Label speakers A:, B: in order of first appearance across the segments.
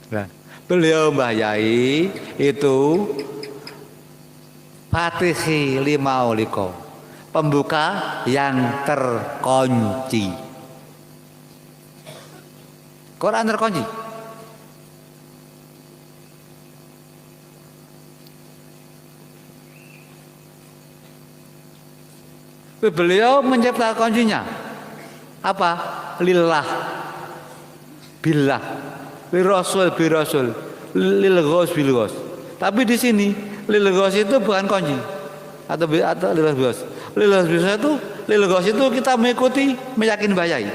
A: Nah, beliau Mbah Yai itu Fatihi lima uliko, pembuka yang terkunci. Quran terkunci. Beliau menciptakan kuncinya. Apa? Lillah, billah, lirasul, birasul, lilghos, bilghos. Tapi di sini lilghos itu bukan kunci atau lilghos. Lilghos itu kita mengikuti, meyakini Mbah Yai.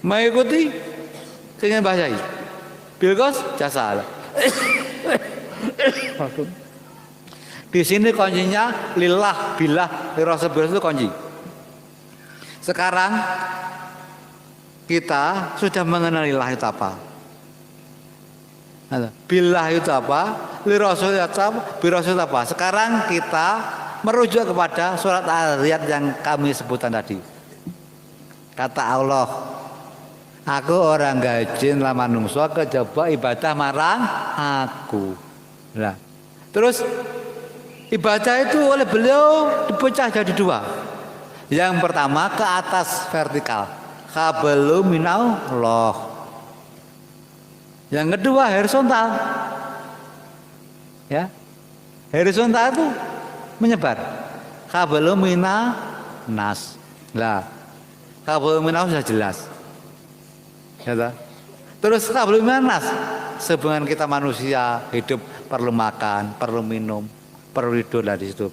A: Mengikuti keinginan Mbah Yai. Bilghos jasa Allah. Di sini kuncinya lillah, billah, lirasul, birasul itu kunci. Sekarang kita sudah mengenal lillah itu apa, billah itu apa, lirasul itu apa, birasul itu apa. Sekarang kita merujuk kepada surat Al-Riyad yang kami sebutkan tadi. Kata Allah, aku orang gajin lah manungsa kejaba ibadah marang aku. Nah, terus ibadah itu oleh beliau dipecah jadi dua. Yang pertama ke atas vertikal, qablu minallah. Yang kedua horizontal. Ya. Horizontal itu menyebar. Qablu minas. Lah. Qablu minas sudah jelas. Ya. Terus qablu minas, sebenarnya kita manusia hidup perlu makan, perlu minum, perlu tidur lah di situ.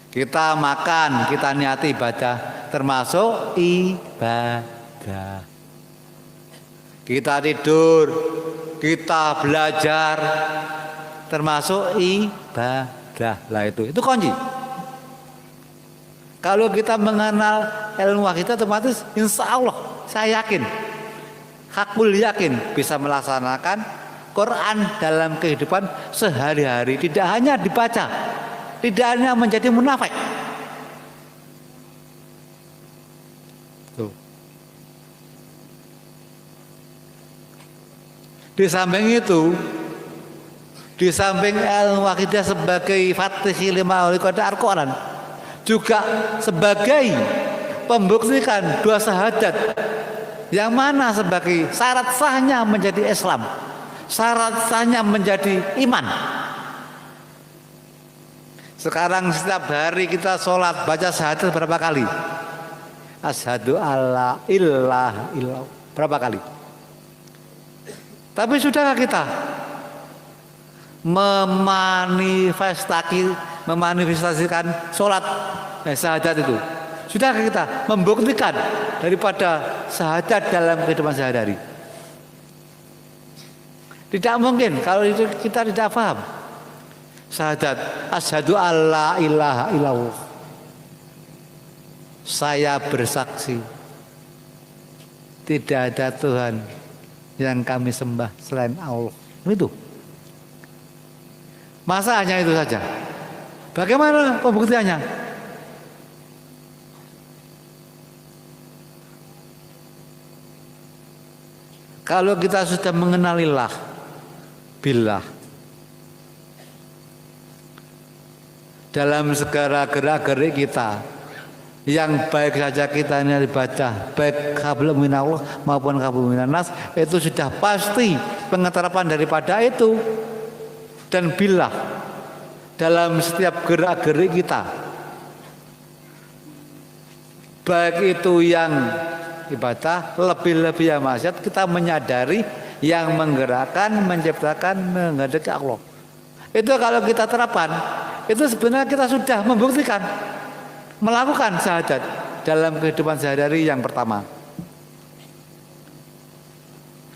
A: Kita makan, kita niati ibadah, termasuk ibadah. Kita tidur, kita belajar, termasuk ibadah. Lah itu kunci. Kalau kita mengenal ilmu kita, otomatis insya Allah saya yakin, hakul yakin bisa melaksanakan Quran dalam kehidupan sehari-hari, tidak hanya dibaca, tidak hanya menjadi munafik. Tuh. Di samping itu, di samping ilmu akidah sebagai Fatihi lima uliko Al-Quran, juga sebagai pembuktikan dua syahadat, yang mana sebagai syarat sahnya menjadi Islam, syarat sahnya menjadi iman. Sekarang setiap hari kita sholat baca syahadat berapa kali? Asyhadu alla ilaha illallah berapa kali? Tapi sudahkah kita memanifestasikan sholat syahadat itu? Sudahkah kita membuktikan daripada syahadat dalam kehidupan sehari-hari? Tidak mungkin kalau itu kita tidak paham. Syahadat, asyhadu alla ilaha illallah. Saya bersaksi tidak ada Tuhan yang kami sembah selain Allah. Itu. Masa hanya itu saja? Bagaimana pembuktiannya? Kalau kita sudah mengenalilah billah dalam segala gerak-gerik kita, yang baik saja kita ini ibadah, baik qablu minallah maupun qablu minas, itu sudah pasti pengetarapan daripada itu. Dan billah dalam setiap gerak-gerik kita, baik itu yang ibadah, lebih-lebih yang maksiat, kita menyadari yang menggerakkan, menciptakan, menghendaki Allah. Itu kalau kita terapkan, itu sebenarnya kita sudah membuktikan melakukan syahadat dalam kehidupan sehari-hari yang pertama.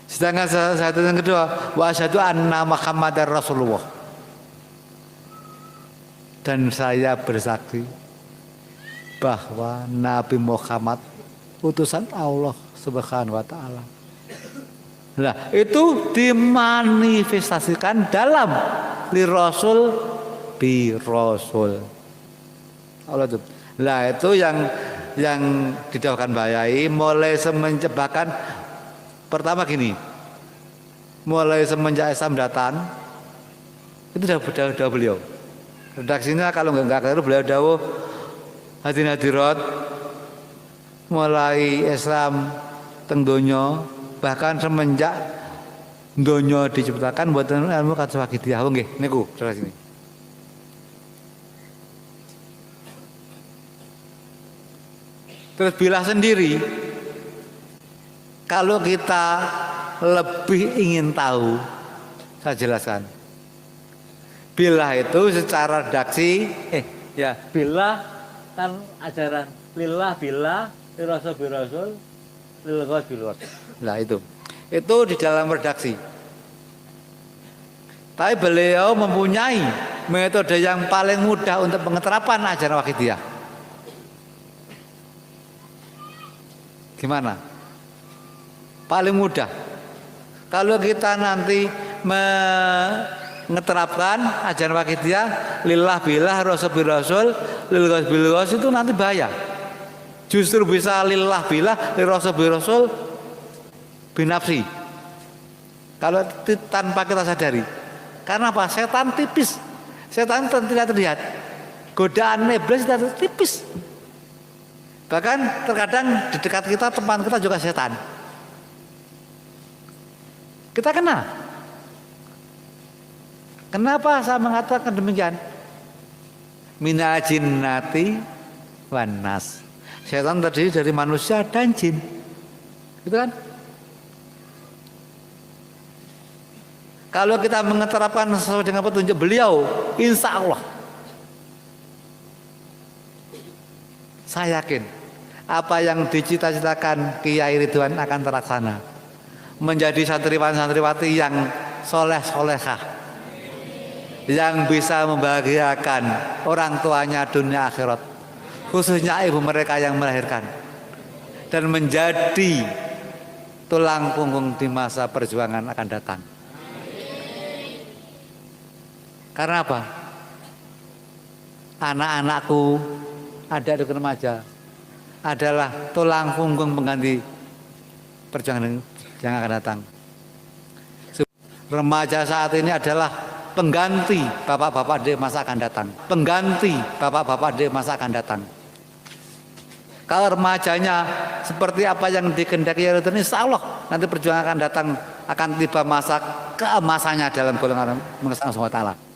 A: Sedangkan syahadat yang kedua, wa asyhadu anna Muhammadar Rasulullah. Dan saya bersaksi bahwa Nabi Muhammad utusan Allah Subhanahu wa taala. Nah, itu dimanifestasikan dalam lirasul bi rasul. Allah itu. Nah, itu yang didawahkan Mbah Yai mulai semencebakan pertama gini. mulai semenjak Islam datang itu sudah beliau. Redaksinya kalau nggak keliru beliau dawuh hadin hadirat mulai Islam teng donya bahkan semenjak donya diciptakan buatan ilmu kados Wakidiyah nggih niku terus ini. Terus bilah sendiri kalau kita lebih ingin tahu saya jelaskan. Bilah itu secara redaksi bilah kan ajaran lillah billah, lirasul birasul, lilghos bilghos. Nah itu di dalam redaksi. Tapi beliau mempunyai metode yang paling mudah untuk pengeterapan ajaran Wakidiyah. Gimana? Paling mudah. Kalau kita nanti mengeterapkan ajaran Wakidiyah lillah billah, rasul birasul, lilghos bilghos itu nanti bahaya. Justru bisa lillah billah, lirasul birasul binafsi. Kalau tanpa kita sadari. Karena apa? Setan tipis. Setan tidak terlihat. Godaan iblis tidak tipis. Bahkan terkadang di dekat kita, teman kita juga setan. Kita kena. Kenapa saya mengatakan demikian? Minal jinnati wan nas. Setan terdiri dari manusia dan jin. Gitu kan? Kalau kita mengeterapkan sesuai dengan petunjuk beliau, insya Allah saya yakin apa yang dicita-citakan Kiai Ridwan akan terlaksana. Menjadi santriwan-santriwati yang soleh-solehah, yang bisa membahagiakan orang tuanya dunia akhirat, khususnya ibu mereka yang melahirkan, dan menjadi tulang punggung di masa perjuangan akan datang. Karena apa? Anak-anakku, adik-adik remaja adalah tulang punggung pengganti perjuangan yang akan datang. Remaja saat ini adalah pengganti bapak-bapak di masa akan datang. Pengganti bapak-bapak di masa akan datang. Kalau remajanya seperti apa yang dikehendaki Allah, insya Allah nanti perjuangan akan datang, akan tiba masa keemasannya dalam golongan Allah SWT.